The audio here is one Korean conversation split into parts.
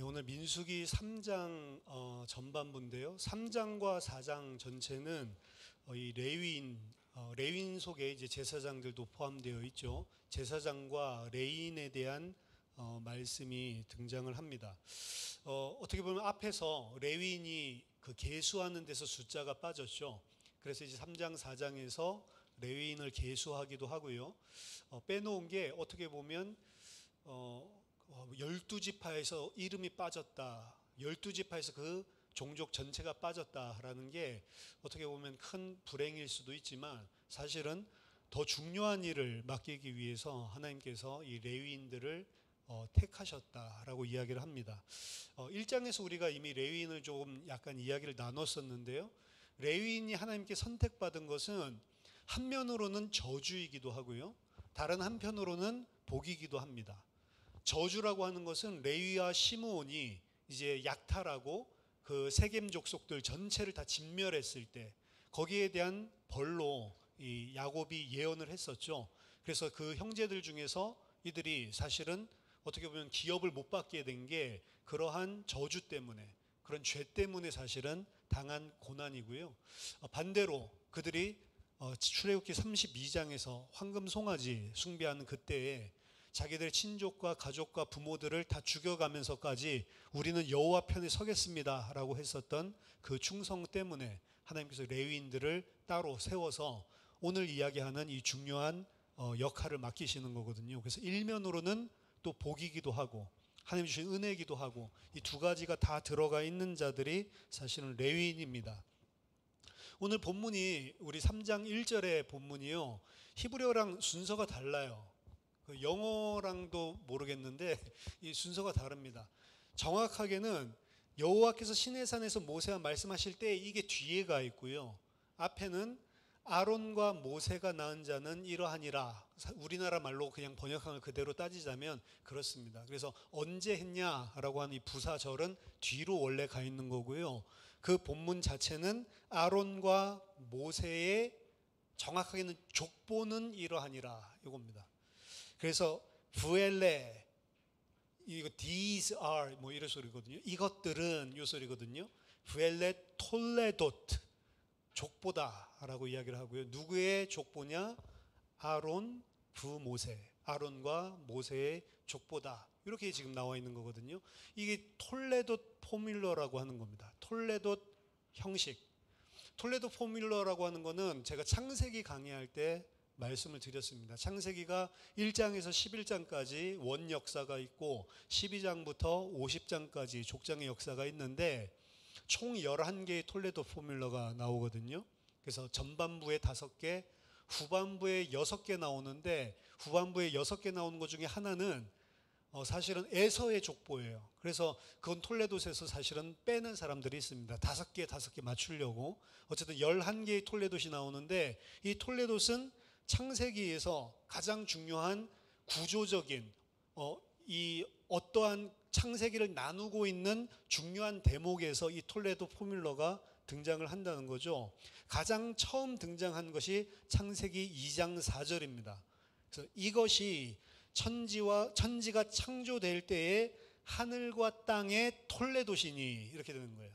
오늘 민수기 3장 전반부인데요. 3장과 4장 전체는 이 레위인 속에 이제 제사장들도 포함되어 있죠. 제사장과 레위인에 대한 말씀이 등장을 합니다. 어떻게 보면 앞에서 레위인이 그 계수하는 데서 숫자가 빠졌죠. 그래서 이제 3장 4장에서 레위인을 계수하기도 하고요. 빼놓은 게 어떻게 보면 12지파에서 이름이 빠졌다, 12지파에서 그 종족 전체가 빠졌다라는 게 어떻게 보면 큰 불행일 수도 있지만, 사실은 더 중요한 일을 맡기기 위해서 하나님께서 이 레위인들을 택하셨다라고 이야기를 합니다. 1장에서 우리가 이미 레위인을 조금 약간 이야기를 나눴었는데요. 레위인이 하나님께 선택받은 것은 한면으로는 저주이기도 하고요, 다른 한편으로는 복이기도 합니다. 저주라고 하는 것은 레위와 시므온이 이제 약탈하고 그 세겜 족속들 전체를 다 진멸했을 때 거기에 대한 벌로 이 야곱이 예언을 했었죠. 그래서 그 형제들 중에서 이들이 사실은 어떻게 보면 기업을 못 받게 된 게 그러한 저주 때문에, 그런 죄 때문에 사실은 당한 고난이고요. 반대로 그들이 출애굽기 32장에서 황금 송아지 숭배하는 그때에 자기들의 친족과 가족과 부모들을 다 죽여가면서까지 우리는 여호와 편에 서겠습니다 라고 했었던 그 충성 때문에 하나님께서 레위인들을 따로 세워서 오늘 이야기하는 이 중요한 역할을 맡기시는 거거든요. 그래서 일면으로는 또 복이기도 하고 하나님 주신 은혜이기도 하고, 이 두 가지가 다 들어가 있는 자들이 사실은 레위인입니다. 오늘 본문이 우리 3장 1절의 본문이요, 히브리어랑 순서가 달라요. 영어랑도 모르겠는데 이 순서가 다릅니다. 정확하게는 여호와께서 시내산에서 모세와 말씀하실 때 이게 뒤에 가 있고요, 앞에는 아론과 모세가 낳은 자는 이러하니라. 우리나라 말로 그냥 번역한 걸 그대로 따지자면 그렇습니다. 그래서 언제 했냐라고 하는 이 부사절은 뒤로 원래 가 있는 거고요, 그 본문 자체는 아론과 모세의 정확하게는 족보는 이러하니라 이겁니다. 그래서 부엘레, 이거 these are 뭐 이런 소리거든요. 이것들은 요 소리거든요. 부엘레 톨레도트, 족보다라고 이야기를 하고요. 누구의 족보냐? 아론 부모세, 아론과 모세의 족보다, 이렇게 지금 나와 있는 거거든요. 이게 톨레도 포뮬러라고 하는 겁니다. 톨레도 형식. 톨레도 포뮬러라고 하는 거는 제가 창세기 강의할 때 말씀을 드렸습니다. 창세기가 1장에서 11장까지 원 역사가 있고 12장부터 50장까지 족장의 역사가 있는데 총 11개의 톨레도 포뮬러가 나오거든요. 그래서 전반부에 5개, 후반부에 6개 나오는데, 후반부에 6개 나오는 것 중에 하나는 사실은 에서의 족보예요. 그래서 그건 톨레도스에서 사실은 빼는 사람들이 있습니다. 5개 맞추려고. 어쨌든 11개의 톨레도스이 나오는데, 이 톨레도스는 창세기에서 가장 중요한 구조적인 이 어떠한 창세기를 나누고 있는 중요한 대목에서 이 톨레도 포뮬러가 등장을 한다는 거죠. 가장 처음 등장한 것이 창세기 2장 4절입니다. 그래서 이것이 천지가 창조될 때에 하늘과 땅의 톨레도시니, 이렇게 되는 거예요.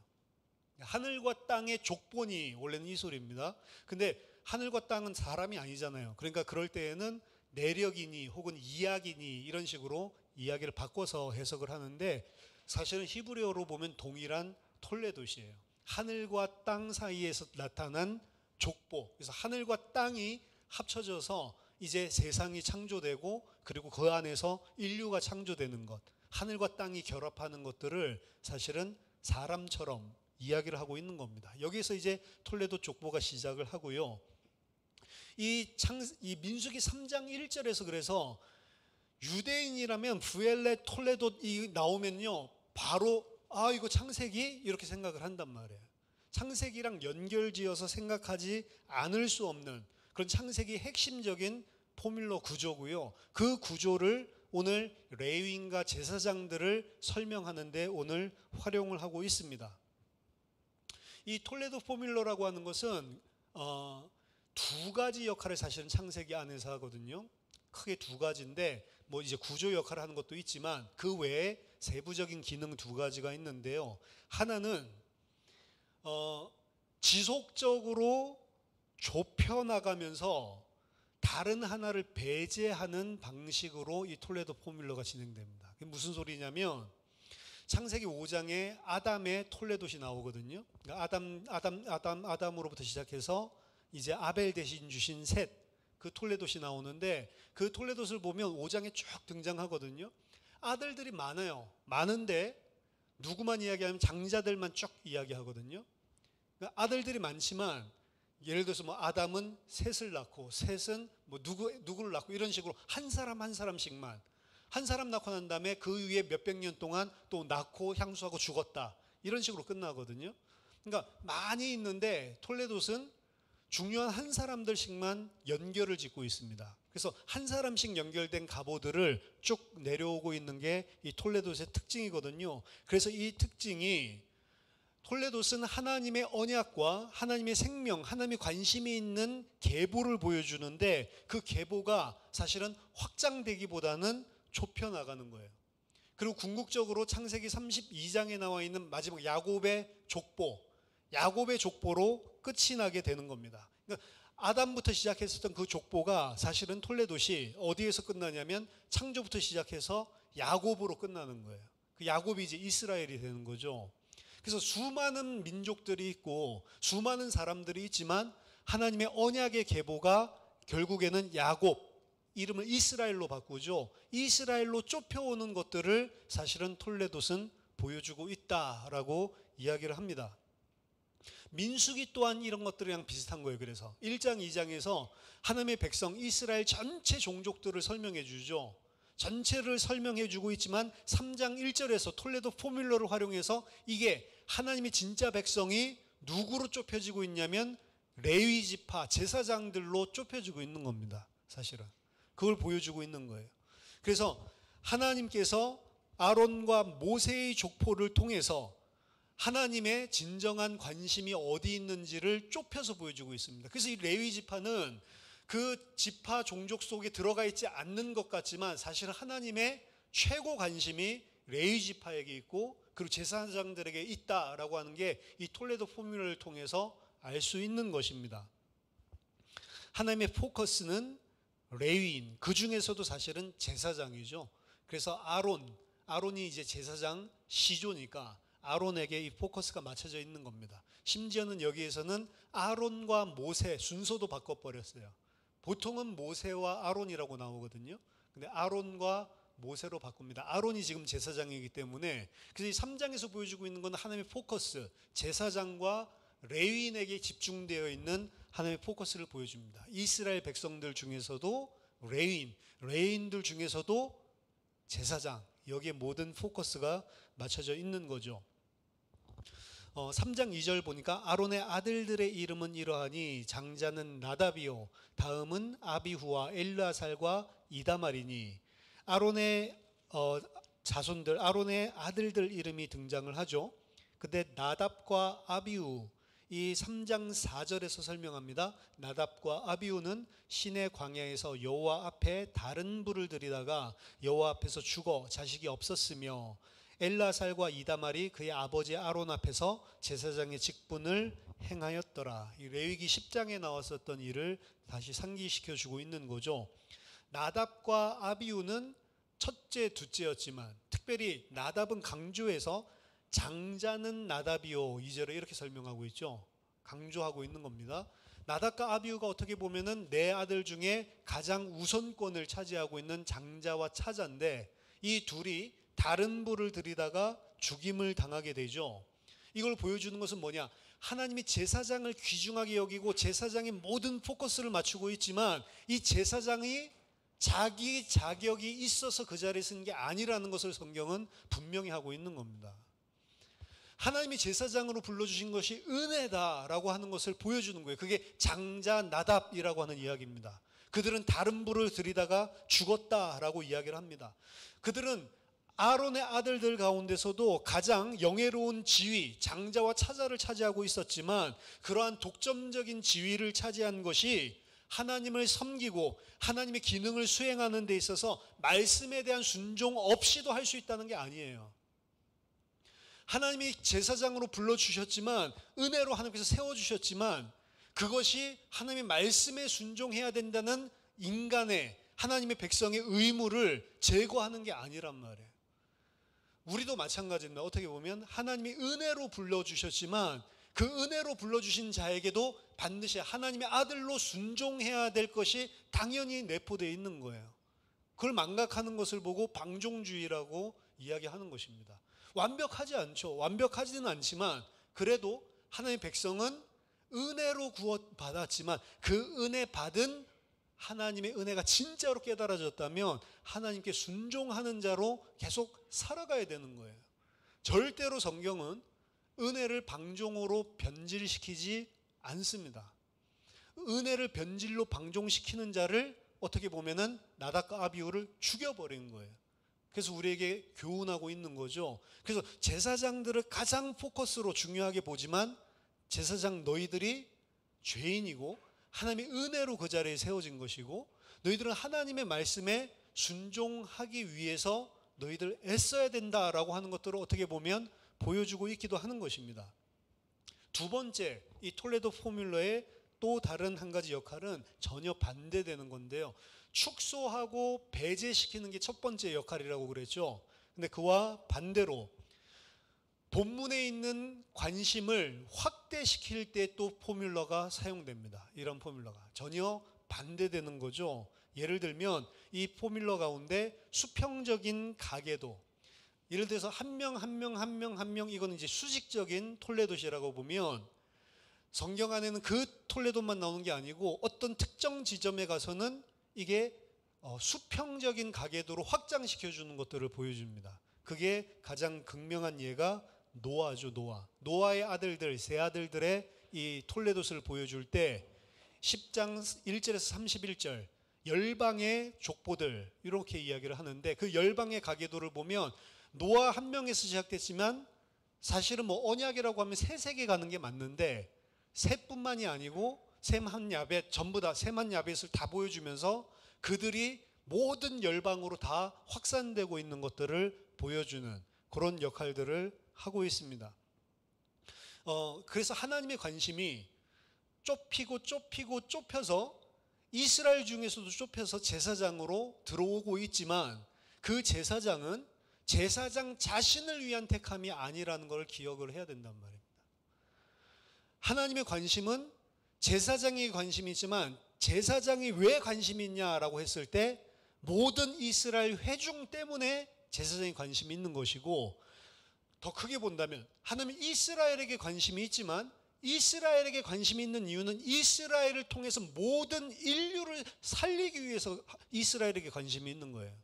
하늘과 땅의 족보니, 원래는 이 소리입니다. 근데 하늘과 땅은 사람이 아니잖아요. 그러니까 그럴 때에는 내력이니 혹은 이야기니 이런 식으로 이야기를 바꿔서 해석을 하는데, 사실은 히브리어로 보면 동일한 톨레도시예요. 하늘과 땅 사이에서 나타난 족보. 그래서 하늘과 땅이 합쳐져서 이제 세상이 창조되고, 그리고 그 안에서 인류가 창조되는 것, 하늘과 땅이 결합하는 것들을 사실은 사람처럼 이야기를 하고 있는 겁니다. 여기에서 이제 톨레도 족보가 시작을 하고요. 이 민수기 3장 1절에서 그래서 유대인이라면 부엘레 톨레도 이 나오면요, 바로 이거 창세기? 이렇게 생각을 한단 말이에요. 창세기랑 연결지어서 생각하지 않을 수 없는 그런 창세기 핵심적인 포뮬러 구조고요. 그 구조를 오늘 레위인과 제사장들을 설명하는데 오늘 활용을 하고 있습니다. 이 톨레도 포뮬러라고 하는 것은 두 가지 역할을 사실은 창세기 안에서 하거든요. 크게 두 가지인데, 뭐 이제 구조 역할을 하는 것도 있지만 그 외에 세부적인 기능 두 가지가 있는데요. 하나는 지속적으로 좁혀 나가면서 다른 하나를 배제하는 방식으로 이 톨레도 포뮬러가 진행됩니다. 그게 무슨 소리냐면 창세기 5장에 아담의 톨레도시 나오거든요. 그러니까 아담으로부터 시작해서 이제 아벨 대신 주신 셋, 그 톨레도시 나오는데 그 톨레도스를 보면 5장에 쭉 등장하거든요. 아들들이 많아요. 많은데 누구만 이야기하면 장자들만 쭉 이야기하거든요. 그러니까 아들들이 많지만 예를 들어서 뭐 아담은 셋을 낳고 셋은 뭐 누구를 낳고 이런 식으로 한 사람 한 사람씩만 한 사람 낳고 난 다음에 그 위에 몇백 년 동안 또 낳고 향수하고 죽었다 이런 식으로 끝나거든요. 그러니까 많이 있는데 톨레도스는 중요한 한 사람들씩만 연결을 짓고 있습니다. 그래서 한 사람씩 연결된 가보들을 쭉 내려오고 있는 게 이 톨레도스의 특징이거든요. 그래서 이 특징이 톨레도스는 하나님의 언약과 하나님의 생명, 하나님의 관심이 있는 계보를 보여주는데 그 계보가 사실은 확장되기보다는 좁혀나가는 거예요. 그리고 궁극적으로 창세기 32장에 나와 있는 마지막 야곱의 족보로 끝이 나게 되는 겁니다. 그러니까 아담부터 시작했었던 그 족보가 사실은 톨레도시 어디에서 끝나냐면 창조부터 시작해서 야곱으로 끝나는 거예요. 그 야곱이 이제 이스라엘이 되는 거죠. 그래서 수많은 민족들이 있고 수많은 사람들이 있지만 하나님의 언약의 계보가 결국에는 야곱, 이름을 이스라엘로 바꾸죠. 이스라엘로 좁혀오는 것들을 사실은 톨레도스는 보여주고 있다라고 이야기를 합니다. 민수기 또한 이런 것들이랑 비슷한 거예요. 그래서 1장 2장에서 하나님의 백성 이스라엘 전체 종족들을 설명해 주죠. 전체를 설명해 주고 있지만 3장 1절에서 톨레도 포뮬러를 활용해서 이게 하나님의 진짜 백성이 누구로 좁혀지고 있냐면 레위 지파 제사장들로 좁혀지고 있는 겁니다. 사실은 그걸 보여주고 있는 거예요. 그래서 하나님께서 아론과 모세의 족보를 통해서 하나님의 진정한 관심이 어디 있는지를 좁혀서 보여주고 있습니다. 그래서 이 레위 지파는 그 지파 종족 속에 들어가 있지 않는 것 같지만 사실은 하나님의 최고 관심이 레위 지파에게 있고 그리고 제사장들에게 있다라고 하는 게 이 톨레도 포뮬러를 통해서 알 수 있는 것입니다. 하나님의 포커스는 레위인, 그 중에서도 사실은 제사장이죠. 그래서 아론이 이제 제사장 시조니까 아론에게 이 포커스가 맞춰져 있는 겁니다. 심지어는 여기에서는 아론과 모세 순서도 바꿔버렸어요. 보통은 모세와 아론이라고 나오거든요. 근데 아론과 모세로 바꿉니다. 아론이 지금 제사장이기 때문에 그래서 이 3장에서 보여주고 있는 건 하나님의 포커스, 제사장과 레위인에게 집중되어 있는 하나님의 포커스를 보여줍니다. 이스라엘 백성들 중에서도 레위인들 중에서도 제사장, 여기에 모든 포커스가 맞춰져 있는 거죠. 3장 2절 보니까 아론의 아들들의 이름은 이러하니 장자는 나답이요 다음은 아비후와 엘르아살과 이다말이니 아론의 자손들, 아론의 아들들 이름이 등장을 하죠. 근데 나답과 아비후 이 3장 4절에서 설명합니다. 나답과 아비후는 시내 광야에서 여호와 앞에 다른 불을 들이다가 여호와 앞에서 죽어 자식이 없었으며 엘라살과 이다말이 그의 아버지 아론 앞에서 제사장의 직분을 행하였더라. 이 레위기 10장에 나왔었던 일을 다시 상기시켜 주고 있는 거죠. 나답과 아비후는 첫째, 둘째였지만 특별히 나답은 강조해서 장자는 나답이요 2절에 이렇게 설명하고 있죠. 강조하고 있는 겁니다. 나답과 아비후가 어떻게 보면은 내 아들 중에 가장 우선권을 차지하고 있는 장자와 차자인데 이 둘이 다른 불을 들이다가 죽임을 당하게 되죠. 이걸 보여주는 것은 뭐냐? 하나님이 제사장을 귀중하게 여기고 제사장의 모든 포커스를 맞추고 있지만 이 제사장이 자기 자격이 있어서 그 자리에 쓴 게 아니라는 것을 성경은 분명히 하고 있는 겁니다. 하나님이 제사장으로 불러주신 것이 은혜다라고 하는 것을 보여주는 거예요. 그게 장자 나답이라고 하는 이야기입니다. 그들은 다른 불을 들이다가 죽었다라고 이야기를 합니다. 그들은 아론의 아들들 가운데서도 가장 영예로운 지위, 장자와 차자를 차지하고 있었지만 그러한 독점적인 지위를 차지한 것이 하나님을 섬기고 하나님의 기능을 수행하는 데 있어서 말씀에 대한 순종 없이도 할 수 있다는 게 아니에요. 하나님이 제사장으로 불러주셨지만, 은혜로 하나님께서 세워주셨지만, 그것이 하나님의 말씀에 순종해야 된다는 인간의, 하나님의 백성의 의무를 제거하는 게 아니란 말이에요. 우리도 마찬가지입니다. 어떻게 보면 하나님이 은혜로 불러주셨지만 그 은혜로 불러주신 자에게도 반드시 하나님의 아들로 순종해야 될 것이 당연히 내포되어 있는 거예요. 그걸 망각하는 것을 보고 방종주의라고 이야기하는 것입니다. 완벽하지 않죠. 완벽하지는 않지만 그래도 하나님의 백성은 은혜로 구원받았지만 그 은혜 받은 하나님의 은혜가 진짜로 깨달아졌다면 하나님께 순종하는 자로 계속 살아가야 되는 거예요. 절대로 성경은 은혜를 방종으로 변질시키지 않습니다. 은혜를 변질로 방종시키는 자를 어떻게 보면은 나답과 아비후를 죽여버린 거예요. 그래서 우리에게 교훈하고 있는 거죠. 그래서 제사장들을 가장 포커스로 중요하게 보지만 제사장 너희들이 죄인이고 하나님의 은혜로 그 자리에 세워진 것이고 너희들은 하나님의 말씀에 순종하기 위해서 너희들 애써야 된다라고 하는 것들을 어떻게 보면 보여주고 있기도 하는 것입니다. 두 번째, 이 톨레도 포뮬러의 또 다른 한 가지 역할은 전혀 반대되는 건데요. 축소하고 배제시키는 게 첫 번째 역할이라고 그랬죠. 근데 그와 반대로 본문에 있는 관심을 확대시킬 때 또 포뮬러가 사용됩니다. 이런 포뮬러가 전혀 반대되는 거죠. 예를 들면 이 포뮬러 가운데 수평적인 가계도, 예를 들어서 한 명 이거는 이제 수직적인 톨레도시라고 보면 성경 안에는 그 톨레도만 나오는 게 아니고 어떤 특정 지점에 가서는 이게 수평적인 가계도로 확장시켜 주는 것들을 보여줍니다. 그게 가장 극명한 예가 노아죠. 노아의 아들들, 세 아들들의 이 톨레도스를 보여줄 때 10장 1절에서 31절 열방의 족보들 이렇게 이야기를 하는데, 그 열방의 가계도를 보면 노아 한 명에서 시작됐지만 사실은 뭐 언약이라고 하면 세 세계 가는 게 맞는데 셋뿐만이 아니고 셈 한 야벳, 전부 다 셈 한 야벳을 다 보여주면서 그들이 모든 열방으로 다 확산되고 있는 것들을 보여주는 그런 역할들을 하고 있습니다. 그래서 하나님의 관심이 좁혀서 이스라엘 중에서도 좁혀서 제사장으로 들어오고 있지만 그 제사장은 제사장 자신을 위한 택함이 아니라는 걸 기억을 해야 된단 말입니다. 하나님의 관심은 제사장이 관심이 있지만 제사장이 왜 관심이 있냐라고 했을 때 모든 이스라엘 회중 때문에 제사장이 관심이 있는 것이고, 더 크게 본다면 하나님은 이스라엘에게 관심이 있지만 이스라엘에게 관심이 있는 이유는 이스라엘을 통해서 모든 인류를 살리기 위해서 이스라엘에게 관심이 있는 거예요.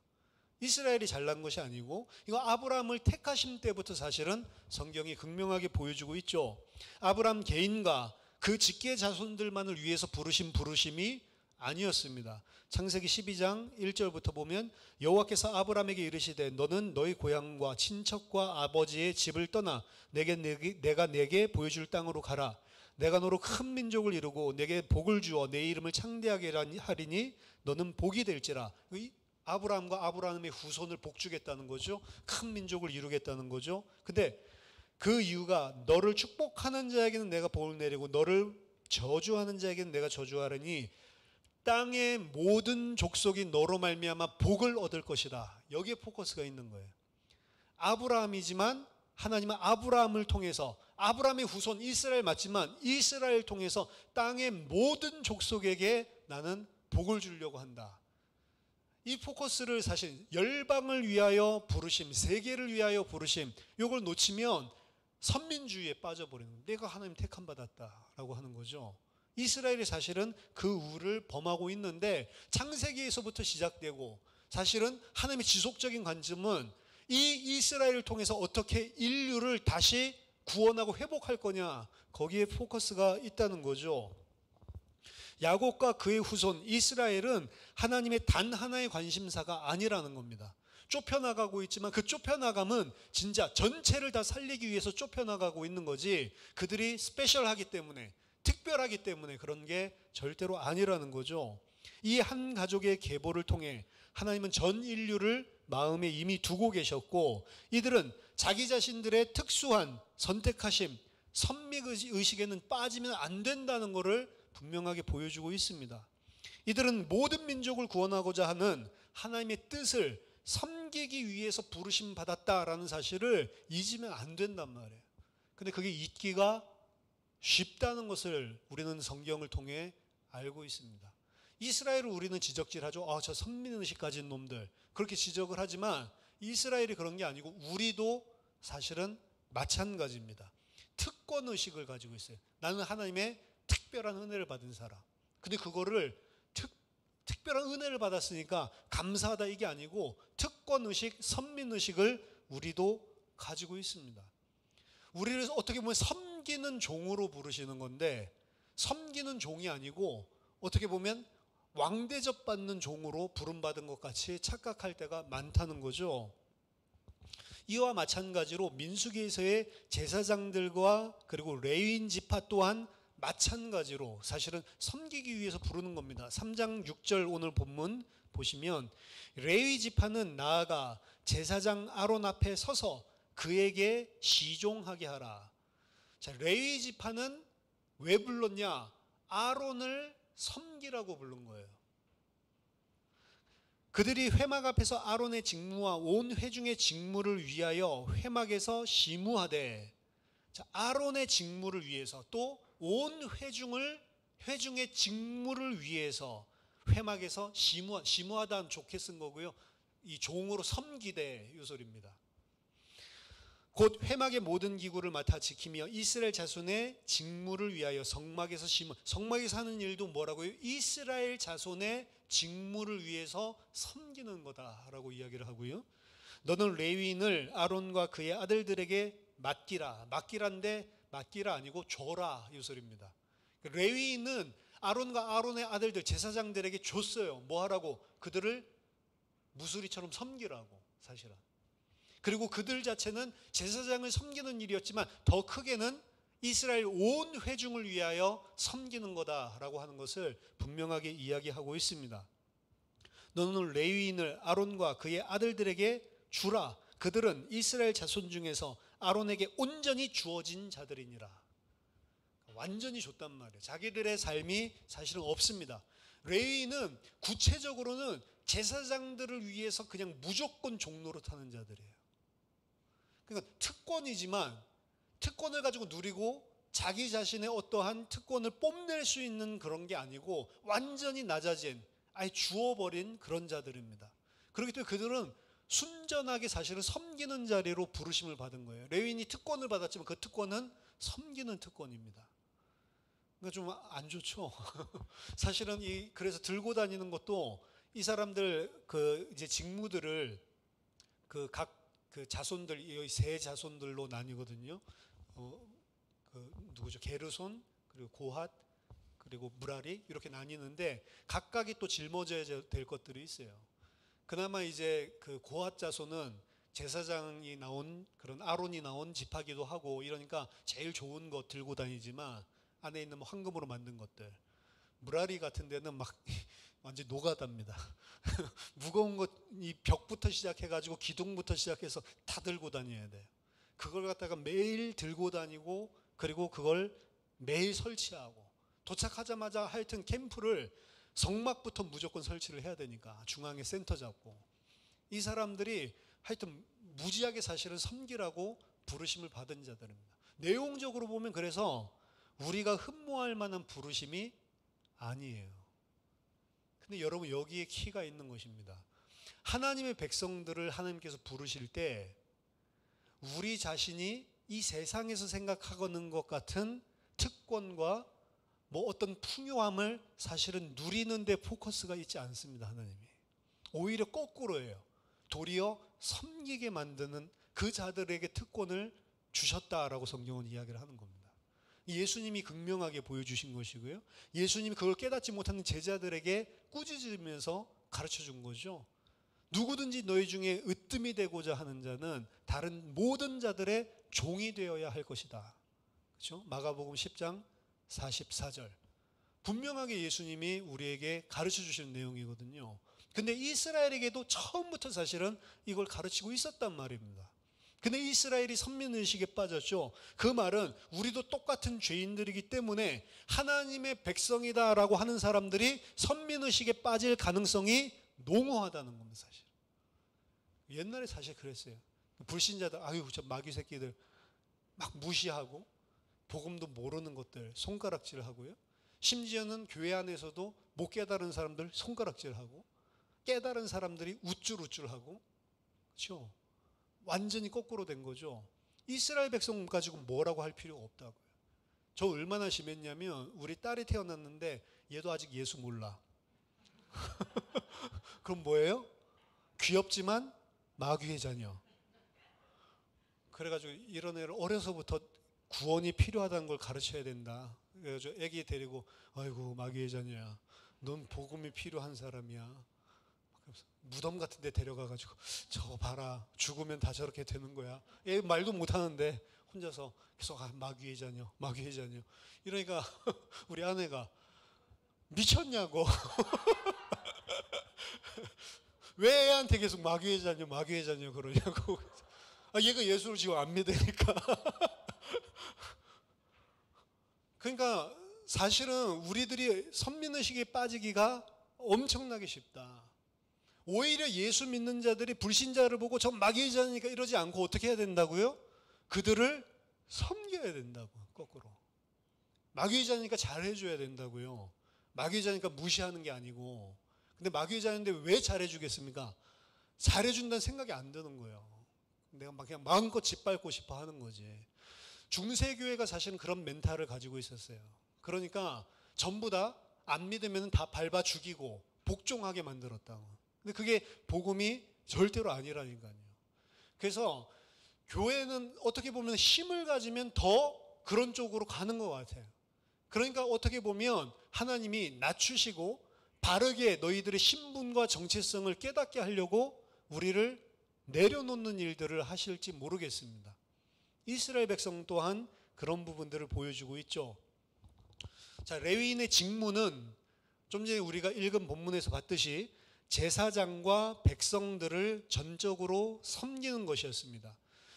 이스라엘이 잘난 것이 아니고 이거 아브라함을 택하신 때부터 사실은 성경이 극명하게 보여주고 있죠. 아브라함 개인과 그 직계 자손들만을 위해서 부르신 부르심이 아니었습니다. 창세기 12장 1절부터 보면 여호와께서 아브라함에게 이르시되 너는 너희 고향과 친척과 아버지의 집을 떠나 내가 내게 보여줄 땅으로 가라. 내가 너로 큰 민족을 이루고 내게 복을 주어 내 이름을 창대하게 하리니 너는 복이 될지라. 아브라함과 아브라함의 후손을 복주겠다는 거죠. 큰 민족을 이루겠다는 거죠. 근데 그 이유가 너를 축복하는 자에게는 내가 복을 내리고 너를 저주하는 자에게는 내가 저주하리니 땅의 모든 족속이 너로 말미암아 복을 얻을 것이다. 여기에 포커스가 있는 거예요. 아브라함이지만 하나님은 아브라함을 통해서 아브라함의 후손 이스라엘 맞지만 이스라엘 통해서 땅의 모든 족속에게 나는 복을 주려고 한다. 이 포커스를 사실 열방을 위하여 부르심, 세계를 위하여 부르심, 이걸 놓치면 선민주의에 빠져버리는 거예요. 내가 하나님 택함 받았다라고 하는 거죠. 이스라엘이 사실은 그 우를 범하고 있는데 창세기에서부터 시작되고 사실은 하나님의 지속적인 관점은 이 이스라엘을 통해서 어떻게 인류를 다시 구원하고 회복할 거냐, 거기에 포커스가 있다는 거죠. 야곱과 그의 후손 이스라엘은 하나님의 단 하나의 관심사가 아니라는 겁니다. 좁혀나가고 있지만 그 좁혀나감은 진짜 전체를 다 살리기 위해서 좁혀나가고 있는 거지, 그들이 스페셜하기 때문에 특별하기 때문에 그런 게 절대로 아니라는 거죠. 이 한 가족의 계보를 통해 하나님은 전 인류를 마음에 이미 두고 계셨고, 이들은 자기 자신들의 특수한 선택하심, 선미의식에는 빠지면 안 된다는 것을 분명하게 보여주고 있습니다. 이들은 모든 민족을 구원하고자 하는 하나님의 뜻을 섬기기 위해서 부르심 받았다라는 사실을 잊으면 안 된단 말이에요. 근데 그게 잊기가 쉽다는 것을 우리는 성경을 통해 알고 있습니다. 이스라엘을 우리는 지적질하죠. 저 선민의식 가진 놈들, 그렇게 지적을 하지만 이스라엘이 그런 게 아니고 우리도 사실은 마찬가지입니다. 특권의식을 가지고 있어요. 나는 하나님의 특별한 은혜를 받은 사람. 근데 그거를 특별한 은혜를 받았으니까 감사하다 이게 아니고 특권의식, 선민의식을 우리도 가지고 있습니다. 우리를 어떻게 보면 섬기는 종으로 부르시는 건데, 섬기는 종이 아니고 어떻게 보면 왕대접 받는 종으로 부름받은 것 같이 착각할 때가 많다는 거죠. 이와 마찬가지로 민수기에서의 제사장들과 그리고 레위인 지파 또한 마찬가지로 사실은 섬기기 위해서 부르는 겁니다. 3장 6절 오늘 본문 보시면 레위 지파는 나아가 제사장 아론 앞에 서서 그에게 시종하게 하라. 자, 레위 지파는 왜 불렀냐? 아론을 섬기라고 부른 거예요. 그들이 회막 앞에서 아론의 직무와 온 회중의 직무를 위하여 회막에서 시무하되, 자, 아론의 직무를 위해서 또 온 회중의 직무를 위해서 회막에서 시무하다는 좋게 쓴 거고요. 이 종으로 섬기되 이 소리입니다. 곧 회막의 모든 기구를 맡아 지키며 이스라엘 자손의 직무를 위하여 성막에서 성막에서 하는 일도 뭐라고요? 이스라엘 자손의 직무를 위해서 섬기는 거다라고 이야기를 하고요. 너는 레위인을 아론과 그의 아들들에게 맡기란데 맡기라 아니고 줘라 이 소리입니다. 레위인은 아론과 아론의 아들들 제사장들에게 줬어요. 뭐 하라고? 그들을 무수리처럼 섬기라고 사실은. 그리고 그들 자체는 제사장을 섬기는 일이었지만 더 크게는 이스라엘 온 회중을 위하여 섬기는 거다라고 하는 것을 분명하게 이야기하고 있습니다. 너는 레위인을 아론과 그의 아들들에게 주라. 그들은 이스라엘 자손 중에서 아론에게 온전히 주어진 자들이니라. 완전히 줬단 말이에요. 자기들의 삶이 사실은 없습니다. 레위인은 구체적으로는 제사장들을 위해서 그냥 무조건 종노릇하는 자들이에요. 그러니까 특권이지만 특권을 가지고 누리고 자기 자신의 어떠한 특권을 뽐낼 수 있는 그런 게 아니고 완전히 낮아진, 아예 주어버린 그런 자들입니다. 그렇기 때문에 그들은 순전하게 사실은 섬기는 자리로 부르심을 받은 거예요. 레위인이 특권을 받았지만 그 특권은 섬기는 특권입니다. 그러니까 좀 안 좋죠. 사실은 그래서 들고 다니는 것도 이 사람들 이제 직무들을 각 자손들, 이 세 자손들로 나뉘거든요. 누구죠? 게르손, 그리고 고핫, 그리고 무라리 이렇게 나뉘는데 각각이 또 짊어져야 될 것들이 있어요. 그나마 이제 고핫 자손은 제사장이 나온 그런 아론이 나온 지파기도 하고 이러니까 제일 좋은 것 들고 다니지만 안에 있는 뭐 황금으로 만든 것들, 무라리 같은 데는 막 완전 노가다입니다. 무거운 것, 이 벽부터 시작해가지고 기둥부터 시작해서 다 들고 다녀야 돼요. 그걸 갖다가 매일 들고 다니고 그리고 그걸 매일 설치하고 도착하자마자 하여튼 캠프를 성막부터 무조건 설치를 해야 되니까 중앙에 센터 잡고 이 사람들이 하여튼 무지하게 사실은 섬기라고 부르심을 받은 자들입니다. 내용적으로 보면 그래서 우리가 흠모할 만한 부르심이 아니에요. 근데 여러분 여기에 키가 있는 것입니다. 하나님의 백성들을 하나님께서 부르실 때 우리 자신이 이 세상에서 생각하는 것 같은 특권과 뭐 어떤 풍요함을 사실은 누리는 데 포커스가 있지 않습니다. 하나님이 오히려 거꾸로예요. 도리어 섬기게 만드는 그 자들에게 특권을 주셨다라고 성경은 이야기를 하는 겁니다. 예수님이 극명하게 보여주신 것이고요. 예수님이 그걸 깨닫지 못하는 제자들에게 꾸짖으면서 가르쳐 준 거죠. 누구든지 너희 중에 으뜸이 되고자 하는 자는 다른 모든 자들의 종이 되어야 할 것이다. 그렇죠? 마가복음 10장 44절. 분명하게 예수님이 우리에게 가르쳐 주시는 내용이거든요. 근데 이스라엘에게도 처음부터 사실은 이걸 가르치고 있었단 말입니다. 근데 이스라엘이 선민의식에 빠졌죠. 그 말은 우리도 똑같은 죄인들이기 때문에 하나님의 백성이다라고 하는 사람들이 선민의식에 빠질 가능성이 농후하다는 겁니다. 사실 옛날에 사실 그랬어요. 불신자들, 아유 저 마귀 새끼들 막 무시하고 복음도 모르는 것들 손가락질하고요. 심지어는 교회 안에서도 못 깨달은 사람들 손가락질하고, 깨달은 사람들이 우쭐우쭐하고, 그렇죠? 완전히 거꾸로 된 거죠. 이스라엘 백성 가지고 뭐라고 할 필요가 없다고요. 저 얼마나 심했냐면 우리 딸이 태어났는데 얘도 아직 예수 몰라. 그럼 뭐예요? 귀엽지만 마귀의 자녀. 그래가지고 이런 애를 어려서부터 구원이 필요하다는 걸 가르쳐야 된다. 그래가지고 애기 데리고 아이고 마귀의 자녀야, 넌 복음이 필요한 사람이야. 무덤 같은 데 데려가가지고 저거 봐라, 죽으면 다 저렇게 되는 거야. 얘 말도 못하는데 혼자서 계속 마귀의 자녀 마귀의 자녀 이러니까 우리 아내가 미쳤냐고. 왜 애한테 계속 마귀의 자녀 그러냐고. 얘가 예수를 지금 안 믿으니까. 그러니까 사실은 우리들이 선민의식에 빠지기가 엄청나게 쉽다. 오히려 예수 믿는 자들이 불신자를 보고 저 마귀의 자니까 이러지 않고 어떻게 해야 된다고요? 그들을 섬겨야 된다고. 거꾸로 마귀의 자니까 잘해줘야 된다고요. 마귀의 자니까 무시하는 게 아니고. 근데 마귀의 자인데 왜 잘해주겠습니까? 잘해준다는 생각이 안 드는 거예요. 내가 막 그냥 마음껏 짓밟고 싶어 하는 거지. 중세교회가 사실은 그런 멘탈을 가지고 있었어요. 그러니까 전부 다 안 믿으면 다 밟아 죽이고 복종하게 만들었다고. 근데 그게 복음이 절대로 아니라니까요. 그래서 교회는 어떻게 보면 힘을 가지면 더 그런 쪽으로 가는 것 같아요. 그러니까 어떻게 보면 하나님이 낮추시고 바르게 너희들의 신분과 정체성을 깨닫게 하려고 우리를 내려놓는 일들을 하실지 모르겠습니다. 이스라엘 백성 또한 그런 부분들을 보여주고 있죠. 자, 레위인의 직무는 좀 전에 우리가 읽은 본문에서 봤듯이 제사장과 백성들을 전적으로 섬기는 것이었습니다.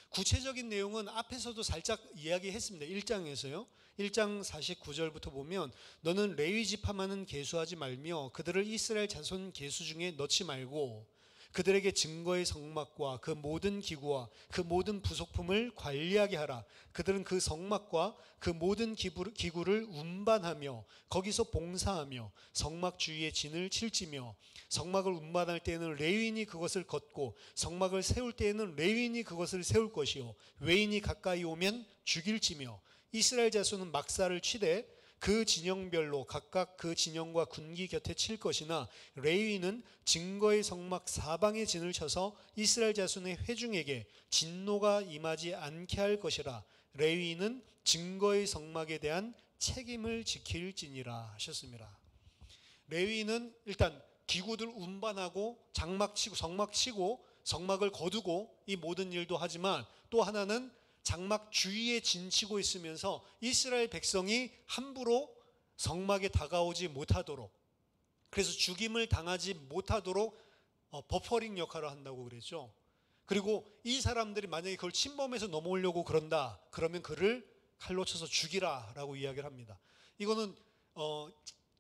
구체적인 내용은 앞에서도 살짝 이야기했습니다. 1장에서요. 1장 49절부터 보면 너는 레위 지파만은 계수하지 말며 그들을 이스라엘 자손 계수 중에 넣지 말고 그들에게 증거의 성막과 그 모든 기구와 그 모든 부속품을 관리하게 하라. 그들은 그 성막과 그 모든 기구를 운반하며 거기서 봉사하며 성막 주위에 진을 칠지며 성막을 운반할 때에는 레위인이 그것을 걷고 성막을 세울 때에는 레위인이 그것을 세울 것이요 외인이 가까이 오면 죽일지며 이스라엘 자손은 막사를 치되 그 진영별로 각각 그 진영과 군기 곁에 칠 것이나 레위인은 증거의 성막 사방에 진을 쳐서 이스라엘 자손의 회중에게 진노가 임하지 않게 할 것이라. 레위인은 증거의 성막에 대한 책임을 지킬지니라 하셨습니다. 레위인은 일단 기구들 운반하고 장막 치고 성막 치고 성막을 거두고 이 모든 일도 하지만 또 하나는 장막 주위에 진치고 있으면서 이스라엘 백성이 함부로 성막에 다가오지 못하도록, 그래서 죽임을 당하지 못하도록 버퍼링 역할을 한다고 그랬죠. 그리고 이 사람들이 만약에 그걸 침범해서 넘어오려고 그런다 그러면 그를 칼로 쳐서 죽이라 라고 이야기를 합니다. 이거는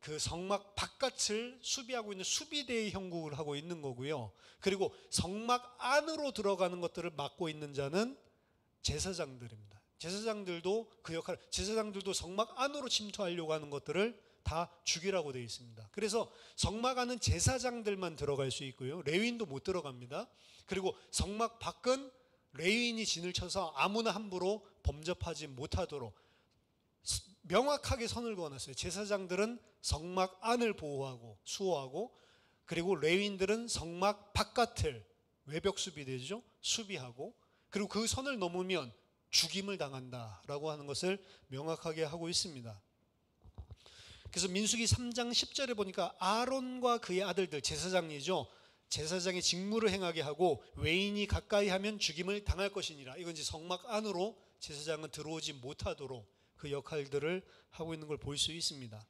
그 성막 바깥을 수비하고 있는 수비대의 형국을 하고 있는 거고요. 그리고 성막 안으로 들어가는 것들을 막고 있는 자는 제사장들입니다. 제사장들도 그 역할, 제사장들도 성막 안으로 침투하려고 하는 것들을 다 죽이라고 되어 있습니다. 그래서 성막 안은 제사장들만 들어갈 수 있고요. 레위인도 못 들어갑니다. 그리고 성막 밖은 레위인이 진을 쳐서 아무나 함부로 범접하지 못하도록 명확하게 선을 그어놨어요. 제사장들은 성막 안을 보호하고 수호하고, 그리고 레위인들은 성막 바깥을 외벽 수비대죠. 수비하고, 그리고 그 선을 넘으면 죽임을 당한다라고 하는 것을 명확하게 하고 있습니다. 그래서 민수기 3장 10절에 보니까 아론과 그의 아들들, 제사장이죠. 제사장의 직무를 행하게 하고 외인이 가까이 하면 죽임을 당할 것이니라. 이건 이제 성막 안으로 제사장은 들어오지 못하도록 그 역할들을 하고 있는 걸 볼 수 있습니다.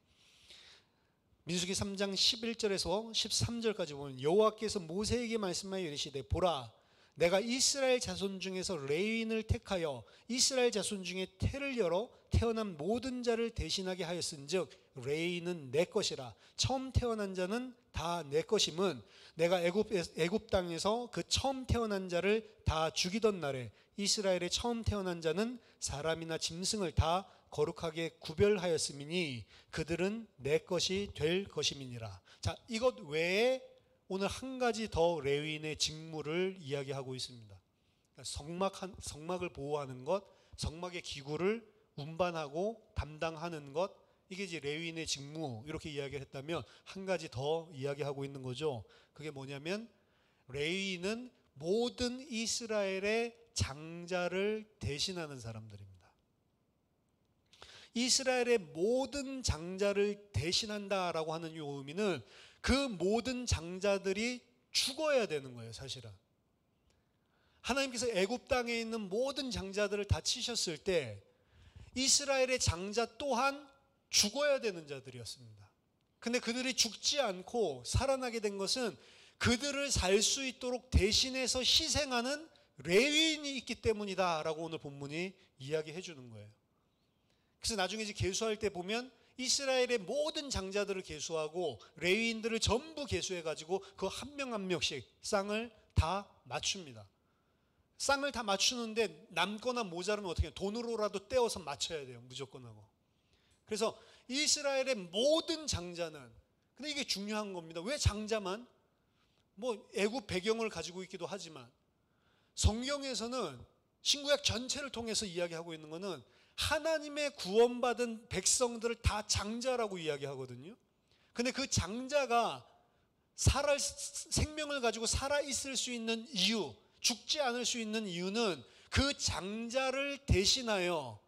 민수기 3장 11절에서 13절까지 보면 여호와께서 모세에게 말씀하여 이르시되 보라 내가 이스라엘 자손 중에서 레위인을 택하여 이스라엘 자손 중에 태를 열어 태어난 모든 자를 대신하게 하였은즉 레위인은 내 것이라. 처음 태어난 자는 다 내 것임은 내가 애굽 땅에서 그 처음 태어난 자를 다 죽이던 날에 이스라엘의 처음 태어난 자는 사람이나 짐승을 다 거룩하게 구별하였음이니 그들은 내 것이 될 것임이니라. 자, 이것 외에 오늘 한 가지 더 레위인의 직무를 이야기하고 있습니다. 성막을 보호하는 것, 성막의 기구를 운반하고 담당하는 것, 이게 이제 레위인의 직무 이렇게 이야기를 했다면 한 가지 더 이야기하고 있는 거죠. 그게 뭐냐면 레위인은 모든 이스라엘의 장자를 대신하는 사람들입니다. 이스라엘의 모든 장자를 대신한다라고 하는 이 의미는 그 모든 장자들이 죽어야 되는 거예요, 사실은. 하나님께서 애굽 땅에 있는 모든 장자들을 다 치셨을 때 이스라엘의 장자 또한 죽어야 되는 자들이었습니다. 근데 그들이 죽지 않고 살아나게 된 것은 그들을 살 수 있도록 대신해서 희생하는 레위인이 있기 때문이다라고 오늘 본문이 이야기해 주는 거예요. 그래서 나중에 이제 계수할 때 보면 이스라엘의 모든 장자들을 계수하고 레위인들을 전부 계수해 가지고 그 한 명 한 명씩 쌍을 다 맞춥니다. 쌍을 다 맞추는데 남거나 모자르면 어떻게 해요? 돈으로라도 떼어서 맞춰야 돼요. 무조건 하고. 그래서 이스라엘의 모든 장자는, 근데 이게 중요한 겁니다. 왜 장자만? 뭐 애굽 배경을 가지고 있기도 하지만 성경에서는 신구약 전체를 통해서 이야기하고 있는 것은 하나님의 구원받은 백성들을 다 장자라고 이야기하거든요. 근데 그 장자가 생명을 가지고 살아있을 수 있는 이유, 죽지 않을 수 있는 이유는 그 장자를 대신하여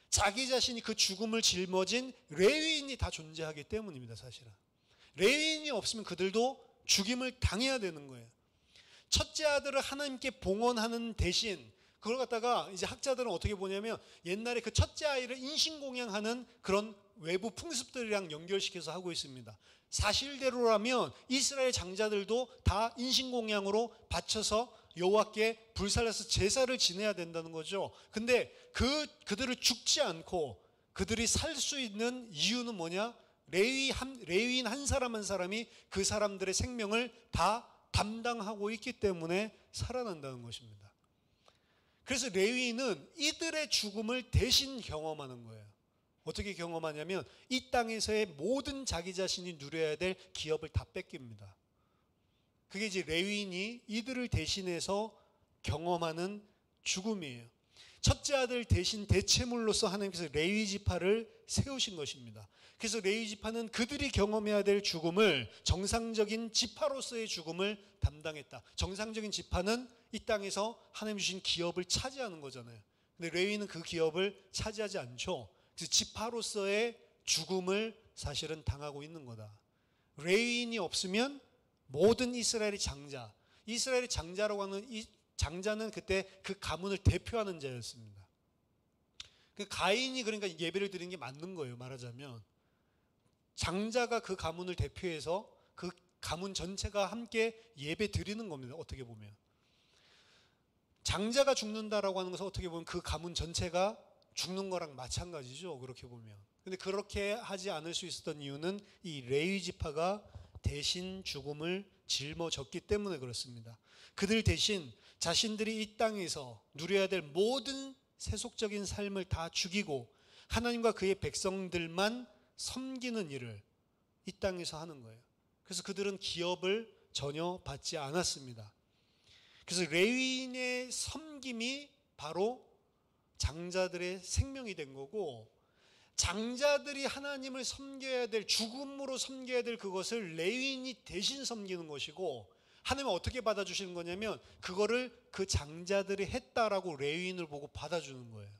자기 자신이 그 죽음을 짊어진 레위인이 다 존재하기 때문입니다, 사실은. 레위인이 없으면 그들도 죽임을 당해야 되는 거예요. 첫째 아들을 하나님께 봉헌하는 대신 그걸 갖다가 이제 학자들은 어떻게 보냐면 옛날에 그 첫째 아이를 인신공양하는 그런 외부 풍습들이랑 연결시켜서 하고 있습니다. 사실대로라면 이스라엘 장자들도 다 인신공양으로 바쳐서 여호와께 불살라서 제사를 지내야 된다는 거죠. 근데 그들을 죽지 않고 그들이 살 수 있는 이유는 뭐냐? 레위인 한 사람 한 사람이 그 사람들의 생명을 다 담당하고 있기 때문에 살아난다는 것입니다. 그래서 레위인은 이들의 죽음을 대신 경험하는 거예요. 어떻게 경험하냐면 이 땅에서의 모든 자기 자신이 누려야 될 기업을 다 뺏깁니다. 그게 이제 레위인이 이들을 대신해서 경험하는 죽음이에요. 첫째 아들 대신 대체물로서 하나님께서 레위 지파를 세우신 것입니다. 그래서 레위 지파는 그들이 경험해야 될 죽음을, 정상적인 지파로서의 죽음을 담당했다. 정상적인 지파는 이 땅에서 하나님 주신 기업을 차지하는 거잖아요. 근데 레위는 그 기업을 차지하지 않죠. 그래서 지파로서의 죽음을 사실은 당하고 있는 거다. 레위인이 없으면 모든 이스라엘의 장자라고 하는 이 장자는 그때 그 가문을 대표하는 자였습니다. 그 가인이 그러니까 예배를 드리는 게 맞는 거예요, 말하자면. 장자가 그 가문을 대표해서 그 가문 전체가 함께 예배 드리는 겁니다, 어떻게 보면. 장자가 죽는다라고 하는 것은 어떻게 보면 그 가문 전체가 죽는 거랑 마찬가지죠, 그렇게 보면. 근데 그렇게 하지 않을 수 있었던 이유는 이 레위 지파가 대신 죽음을 짊어졌기 때문에 그렇습니다. 그들 대신 자신들이 이 땅에서 누려야 될 모든 세속적인 삶을 다 죽이고 하나님과 그의 백성들만 섬기는 일을 이 땅에서 하는 거예요. 그래서 그들은 기업을 전혀 받지 않았습니다. 그래서 레위인의 섬김이 바로 장자들의 생명이 된 거고, 장자들이 하나님을 섬겨야 될, 죽음으로 섬겨야 될 그것을 레위인이 대신 섬기는 것이고, 하나님은 어떻게 받아주시는 거냐면 그거를 그 장자들이 했다라고 레위인을 보고 받아주는 거예요.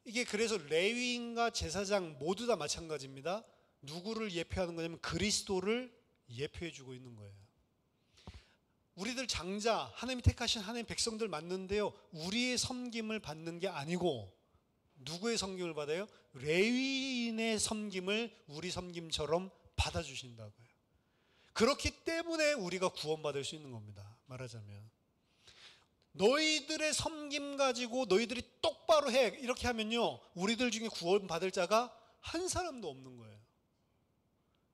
이게 그래서 레위인과 제사장 모두 다 마찬가지입니다. 누구를 예표하는 거냐면 그리스도를 예표해주고 있는 거예요. 우리들 장자, 하나님이 택하신 하나님의 백성들 맞는데요, 우리의 섬김을 받는 게 아니고 누구의 섬김을 받아요? 레위인의 섬김을 우리 섬김처럼 받아주신다고요. 그렇기 때문에 우리가 구원받을 수 있는 겁니다. 말하자면 너희들의 섬김 가지고 너희들이 똑바로 해 이렇게 하면요, 우리들 중에 구원받을 자가 한 사람도 없는 거예요.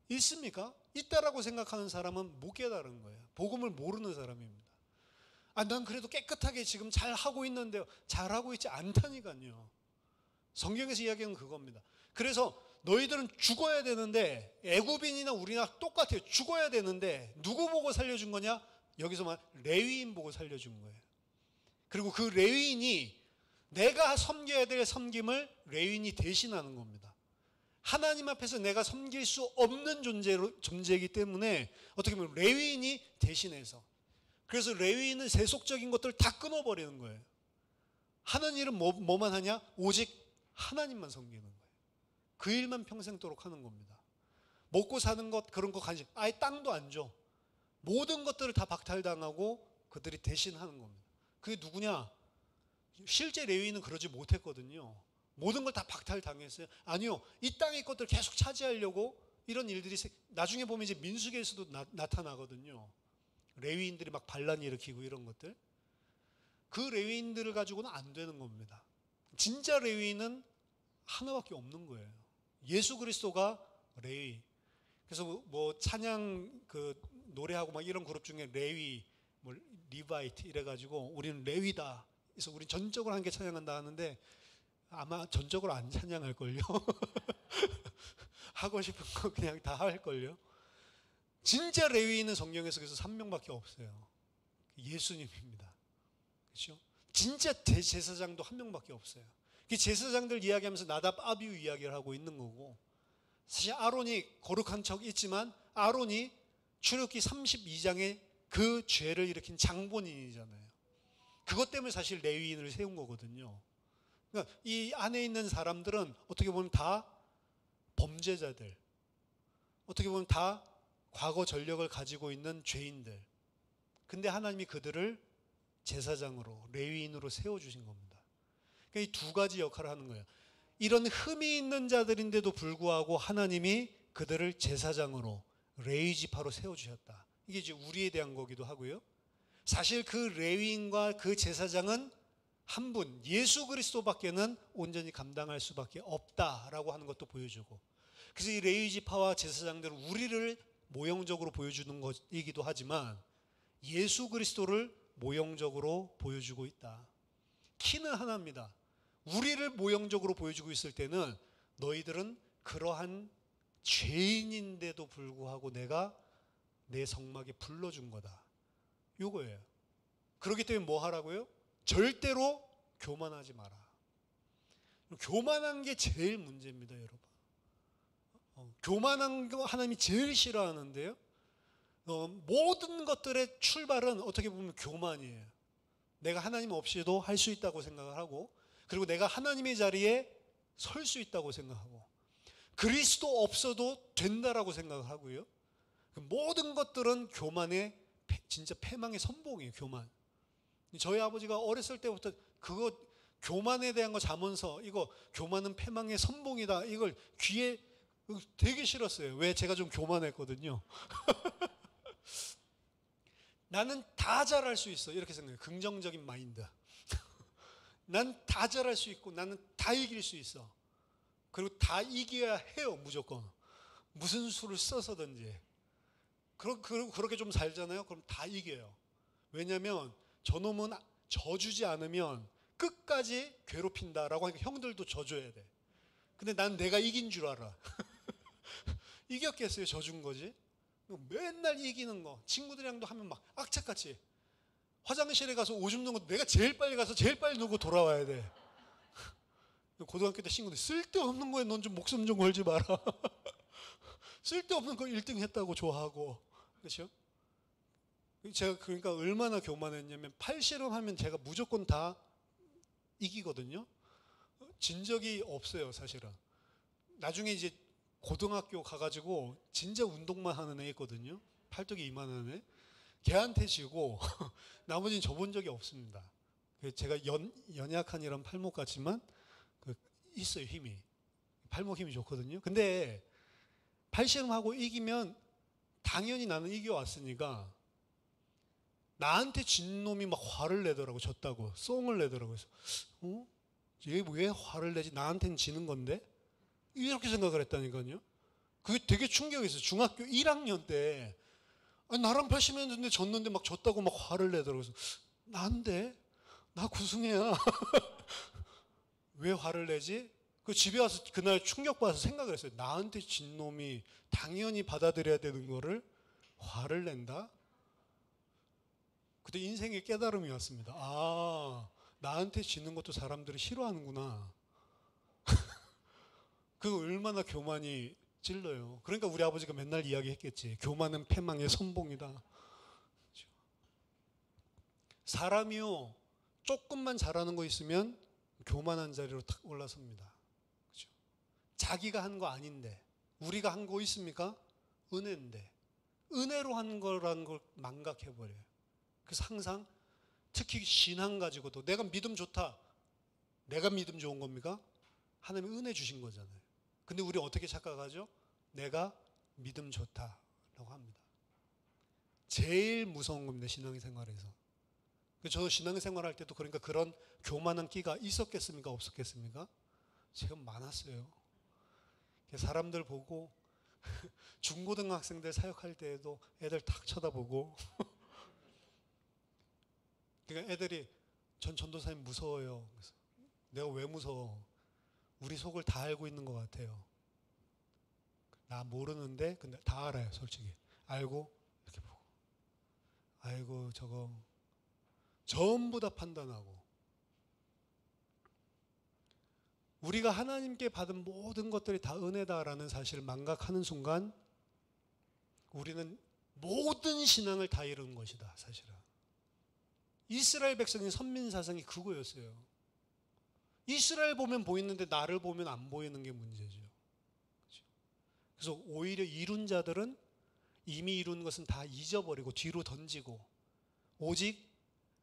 있습니까? 있다라고 생각하는 사람은 못 깨달은 거예요. 복음을 모르는 사람입니다. 난 그래도 깨끗하게 지금 잘 하고 있는데요. 잘 하고 있지 않다니까요. 성경에서 이야기하는 그겁니다. 그래서 너희들은 죽어야 되는데, 애굽인이나 우리나 똑같아요. 죽어야 되는데 누구 보고 살려준 거냐? 여기서 말 레위인 보고 살려준 거예요. 그리고 그 레위인이 내가 섬겨야 될 섬김을 레위인이 대신하는 겁니다. 하나님 앞에서 내가 섬길 수 없는 존재이기 때문에 어떻게 보면 레위인이 대신해서, 그래서 레위인은 세속적인 것들을 다 끊어버리는 거예요. 하는 일은 뭐만 하냐? 오직 하나님만 섬기는 거예요. 그 일만 평생도록 하는 겁니다. 먹고 사는 것, 그런 거 관심, 아예 땅도 안 줘. 모든 것들을 다 박탈당하고 그들이 대신하는 겁니다. 그게 누구냐? 실제 레위인은 그러지 못했거든요. 모든 걸 다 박탈당했어요. 아니요, 이 땅의 것들을 계속 차지하려고 이런 일들이 나중에 보면 이제 민수기에서도 나타나거든요. 레위인들이 막 반란 일으키고 이런 것들. 그 레위인들을 가지고는 안 되는 겁니다. 진짜 레위인은 하나밖에 없는 거예요. 예수 그리스도가 레위. 그래서 뭐 찬양 그 노래하고 막 이런 그룹 중에 레위, 뭐 리바이트 이래가지고 우리는 레위다. 그래서 우리 전적으로 함께 찬양한다 하는데 아마 전적으로 안 찬양할걸요. 하고 싶은 거 그냥 다 할걸요. 진짜 레위인은 성경에서 그래서 3명밖에 없어요. 예수님입니다. 그렇죠? 진짜 대제사장도 1명밖에 없어요. 제사장들 이야기하면서 나답 아비후 이야기를 하고 있는 거고, 사실 아론이 거룩한 척 있지만 아론이 출애굽기 32장에 그 죄를 일으킨 장본인이잖아요. 그것 때문에 사실 레위인을 세운 거거든요. 그러니까 이 안에 있는 사람들은 어떻게 보면 다 범죄자들, 어떻게 보면 다 과거 전력을 가지고 있는 죄인들. 근데 하나님이 그들을 제사장으로, 레위인으로 세워주신 겁니다. 그러니까 이 두 가지 역할을 하는 거예요. 이런 흠이 있는 자들인데도 불구하고 하나님이 그들을 제사장으로, 레위 지파로 세워주셨다. 이게 이제 우리에 대한 거기도 하고요. 사실 그 레위인과 그 제사장은 한 분, 예수 그리스도밖에는 온전히 감당할 수밖에 없다라고 하는 것도 보여주고, 그래서 이 레위 지파와 제사장들은 우리를 모형적으로 보여주는 것이기도 하지만 예수 그리스도를 모형적으로 보여주고 있다. 키는 하나입니다. 우리를 모형적으로 보여주고 있을 때는 너희들은 그러한 죄인인데도 불구하고 내가 내 성막에 불러준 거다. 요거예요. 그렇기 때문에 뭐 하라고요? 절대로 교만하지 마라. 교만한 게 제일 문제입니다, 여러분. 교만한 거 하나님이 제일 싫어하는데요. 모든 것들의 출발은 어떻게 보면 교만이에요. 내가 하나님 없이도 할 수 있다고 생각을 하고, 그리고 내가 하나님의 자리에 설 수 있다고 생각하고, 그리스도 없어도 된다라고 생각을 하고요. 모든 것들은 교만의 진짜 패망의 선봉이에요. 교만. 저희 아버지가 어렸을 때부터 그거 교만에 대한 거 자문서, 이거 교만은 패망의 선봉이다, 이걸 귀에 되게 싫었어요. 왜? 제가 좀 교만했거든요. 나는 다 잘할 수 있어, 이렇게 생각해요. 긍정적인 마인드. 난 다 잘할 수 있고 나는 다 이길 수 있어. 그리고 다 이겨야 해요, 무조건. 무슨 수를 써서든지. 그렇게 좀 살잖아요. 그럼 다 이겨요. 왜냐하면 저놈은 져주지 않으면 끝까지 괴롭힌다라고 하니까 형들도 져줘야 돼. 근데 난 내가 이긴 줄 알아. 이겼겠어요? 져준 거지. 맨날 이기는 거. 친구들이랑도 하면 막 악착같이. 화장실에 가서 오줌 누는 거 내가 제일 빨리 가서 제일 빨리 누고 돌아와야 돼. 고등학교 때 친구들 쓸데없는 거에 넌 좀 목숨 좀 걸지 마라. 쓸데없는 거 1등 했다고 좋아하고. 그렇죠? 제가 그러니까 얼마나 교만했냐면 팔씨름하면 제가 무조건 다 이기거든요. 진 적이 없어요, 사실은. 나중에 이제 고등학교 가가지고 진짜 운동만 하는 애 있거든요. 팔뚝이 이만한 애. 걔한테 지고 나머지는 져본 적이 없습니다. 제가 연약한 이런 팔목 같지만 있어요, 힘이. 발목 힘이 좋거든요. 근데 팔씨름하고 이기면 당연히 나는 이겨왔으니까 나한테 진 놈이 막 화를 내더라고. 졌다고 썽을 내더라고요. 그래서 얘 왜 화를 내지? 나한테는 지는 건데? 이렇게 생각을 했다니까요. 그게 되게 충격이었어요. 중학교 1학년 때 나랑 80년대 졌는데 막 졌다고 막 화를 내더라고요. 그래서 난데? 나 구승이야. 왜 화를 내지? 그 집에 와서 그날 충격받아서 생각을 했어요. 나한테 진 놈이 당연히 받아들여야 되는 거를 화를 낸다? 그때 인생의 깨달음이 왔습니다. 아, 나한테 지는 것도 사람들이 싫어하는구나. 그 얼마나 교만이 찔러요. 그러니까 우리 아버지가 맨날 이야기했겠지. 교만은 패망의 선봉이다. 사람이요, 조금만 잘하는 거 있으면 교만한 자리로 탁 올라섭니다. 그렇죠? 자기가 한 거 아닌데, 우리가 한 거 있습니까? 은혜인데, 은혜로 한 거라는 걸 망각해버려요. 그래서 항상, 특히 신앙 가지고도 내가 믿음 좋다. 내가 믿음 좋은 겁니까? 하나님이 은혜 주신 거잖아요. 근데 우리 어떻게 착각하죠? 내가 믿음 좋다라고 합니다. 제일 무서운 겁니다, 신앙생활에서. 저 신앙생활 할 때도 그러니까 그런 교만한 끼가 있었겠습니까? 없었겠습니까? 지금 많았어요. 사람들 보고 중고등학생들 사역할 때에도 애들 탁 쳐다보고 그러니까 애들이 전 전도사님 무서워요. 그래서 내가 왜 무서워? 우리 속을 다 알고 있는 것 같아요. 나 모르는데 근데 다 알아요, 솔직히. 알고 이렇게 보고 아이고 저거 전부 다 판단하고. 우리가 하나님께 받은 모든 것들이 다 은혜다라는 사실을 망각하는 순간 우리는 모든 신앙을 다 잃은 것이다, 사실은. 이스라엘 백성의 선민사상이 그거였어요. 이스라엘 보면 보이는데 나를 보면 안 보이는 게 문제죠. 그래서 오히려 이룬 자들은 이미 이룬 것은 다 잊어버리고 뒤로 던지고 오직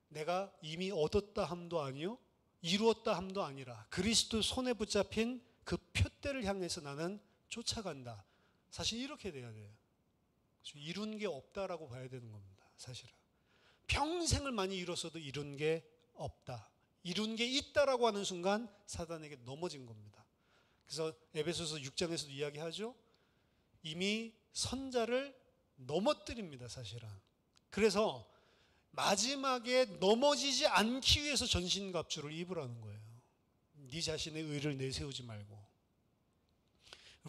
내가 이미 얻었다 함도 아니요 이루었다 함도 아니라 그리스도 손에 붙잡힌 그 표대를 향해서 나는 쫓아간다. 사실 이렇게 돼야 돼요. 이룬 게 없다라고 봐야 되는 겁니다, 사실은. 평생을 많이 이뤘어도 이룬 게 없다. 이룬 게 있다라고 하는 순간 사단에게 넘어진 겁니다. 그래서 에베소서 6장에서도 이야기하죠. 이미 선자를 넘어뜨립니다, 사실은. 그래서 마지막에 넘어지지 않기 위해서 전신갑주를 입으라는 거예요. 네 자신의 의를 내세우지 말고.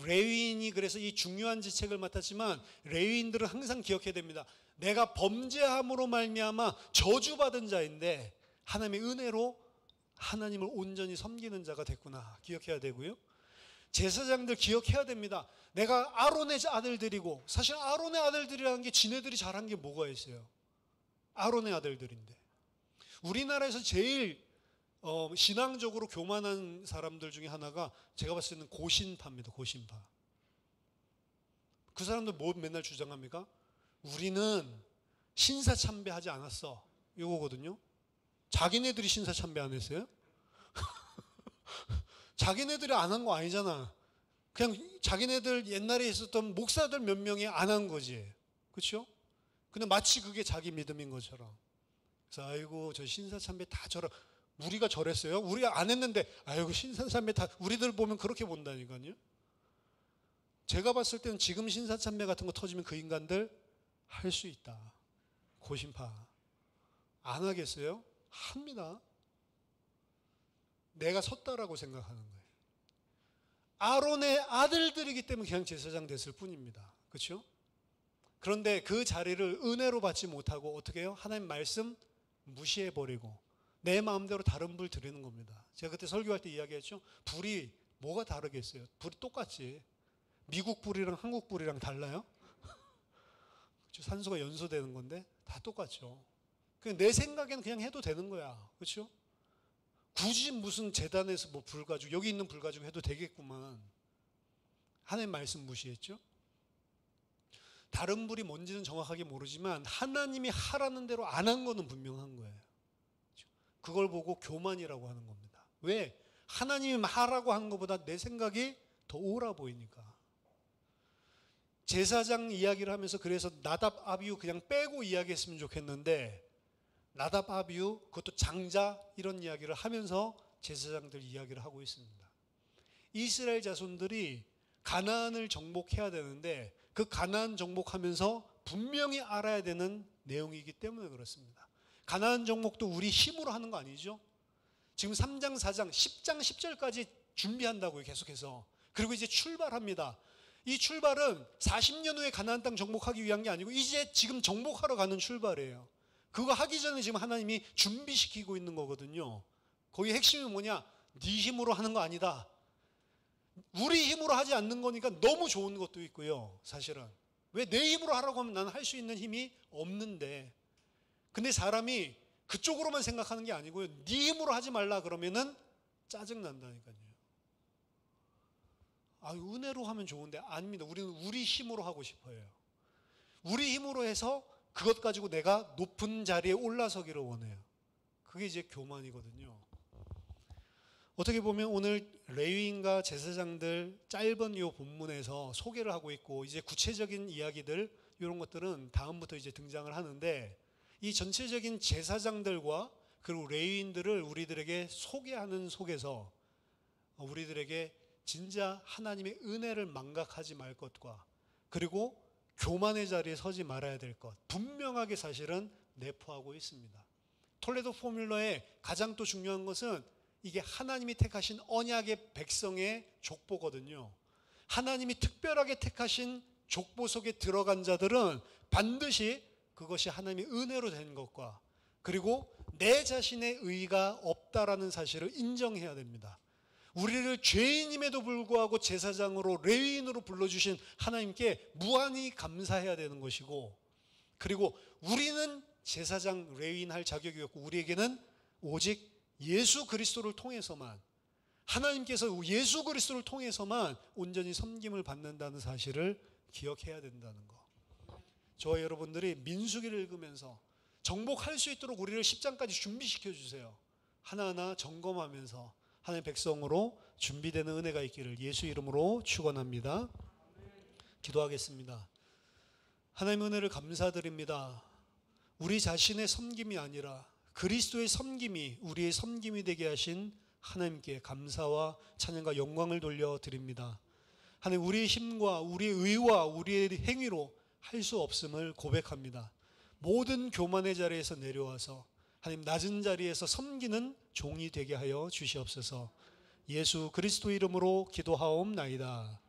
레위인이 그래서 이 중요한 지책을 맡았지만 레위인들은 항상 기억해야 됩니다. 내가 범죄함으로 말미암아 저주받은 자인데 하나님의 은혜로 하나님을 온전히 섬기는 자가 됐구나 기억해야 되고요. 제사장들 기억해야 됩니다. 내가 아론의 아들들이고, 사실 아론의 아들들이라는 게 지네들이 잘한 게 뭐가 있어요? 아론의 아들들인데. 우리나라에서 제일 신앙적으로 교만한 사람들 중에 하나가 제가 봤을 때는 고신파입니다. 고신파. 그 사람들 뭐 맨날 주장합니까? 우리는 신사참배하지 않았어. 이거거든요. 자기네들이 신사참배 안 했어요? 자기네들이 안 한 거 아니잖아. 그냥 자기네들 옛날에 있었던 목사들 몇 명이 안 한 거지. 그렇죠? 근데 마치 그게 자기 믿음인 것처럼. 그래서 아이고 저 신사참배 다 우리가 저랬어요? 우리 안 했는데 아이고 신사참배 다 우리들 보면 그렇게 본다니까요. 제가 봤을 때는 지금 신사참배 같은 거 터지면 그 인간들 할 수 있다. 고신파. 안 하겠어요? 합니다. 내가 섰다라고 생각하는 거예요. 아론의 아들들이기 때문에 그냥 제사장 됐을 뿐입니다. 그렇죠? 그런데 그 자리를 은혜로 받지 못하고 어떻게 해요? 하나님 말씀 무시해버리고 내 마음대로 다른 불 드리는 겁니다. 제가 그때 설교할 때 이야기했죠. 불이 뭐가 다르겠어요? 불이 똑같지. 미국 불이랑 한국 불이랑 달라요? 산소가 연소되는 건데 다 똑같죠. 내 생각에는 그냥 해도 되는 거야. 그렇죠? 굳이 무슨 재단에서 뭐 불 가지고 여기 있는 불 가지고 해도 되겠구만. 하나님 말씀 무시했죠. 다른 불이 뭔지는 정확하게 모르지만 하나님이 하라는 대로 안 한 거는 분명한 거예요. 그걸 보고 교만이라고 하는 겁니다. 왜? 하나님이 말하라고 하는 것보다 내 생각이 더 옳아 보이니까. 제사장 이야기를 하면서 그래서 나답 아비후 그냥 빼고 이야기했으면 좋겠는데, 나답 아비후 그것도 장자 이런 이야기를 하면서 제사장들 이야기를 하고 있습니다. 이스라엘 자손들이 가나안을 정복해야 되는데 그 가나안 정복하면서 분명히 알아야 되는 내용이기 때문에 그렇습니다. 가나안 정복도 우리 힘으로 하는 거 아니죠? 지금 3장, 4장, 10장, 10절까지 준비한다고요, 계속해서. 그리고 이제 출발합니다. 이 출발은 40년 후에 가나안 땅 정복하기 위한 게 아니고 이제 지금 정복하러 가는 출발이에요. 그거 하기 전에 지금 하나님이 준비시키고 있는 거거든요. 거기 핵심이 뭐냐? 네 힘으로 하는 거 아니다. 우리 힘으로 하지 않는 거니까 너무 좋은 것도 있고요, 사실은. 왜 내 힘으로 하라고 하면 나는 할 수 있는 힘이 없는데. 근데 사람이 그쪽으로만 생각하는 게 아니고요, 네 힘으로 하지 말라 그러면은 짜증난다니까요. 은혜로 하면 좋은데 아닙니다. 우리는 우리 힘으로 하고 싶어요. 우리 힘으로 해서 그것 가지고 내가 높은 자리에 올라서기를 원해요. 그게 이제 교만이거든요. 어떻게 보면 오늘 레위인과 제사장들 짧은 이 본문에서 소개를 하고 있고, 이제 구체적인 이야기들 이런 것들은 다음부터 이제 등장을 하는데, 이 전체적인 제사장들과 그리고 레위인들을 우리들에게 소개하는 속에서 우리들에게 진짜 하나님의 은혜를 망각하지 말 것과, 그리고 교만의 자리에 서지 말아야 될 것, 분명하게 사실은 내포하고 있습니다. 톨레도 포뮬러의 가장 또 중요한 것은 이게 하나님이 택하신 언약의 백성의 족보거든요. 하나님이 특별하게 택하신 족보 속에 들어간 자들은 반드시 그것이 하나님의 은혜로 된 것과, 그리고 내 자신의 의의가 없다라는 사실을 인정해야 됩니다. 우리를 죄인임에도 불구하고 제사장으로 레위인으로 불러주신 하나님께 무한히 감사해야 되는 것이고, 그리고 우리는 제사장 레위인 할 자격이 없고 우리에게는 오직 예수 그리스도를 통해서만, 하나님께서 예수 그리스도를 통해서만 온전히 섬김을 받는다는 사실을 기억해야 된다는 거. 저와 여러분들이 민수기를 읽으면서 정복할 수 있도록 우리를 10장까지 준비시켜 주세요. 하나하나 점검하면서 하나님의 백성으로 준비되는 은혜가 있기를 예수 이름으로 축원합니다. 기도하겠습니다. 하나님의 은혜를 감사드립니다. 우리 자신의 섬김이 아니라 그리스도의 섬김이 우리의 섬김이 되게 하신 하나님께 감사와 찬양과 영광을 돌려드립니다. 하나님, 우리의 힘과 우리의 의와 우리의 행위로 할 수 없음을 고백합니다. 모든 교만의 자리에서 내려와서 하나님 낮은 자리에서 섬기는 종이 되게 하여 주시옵소서. 예수 그리스도 이름으로 기도하옵나이다.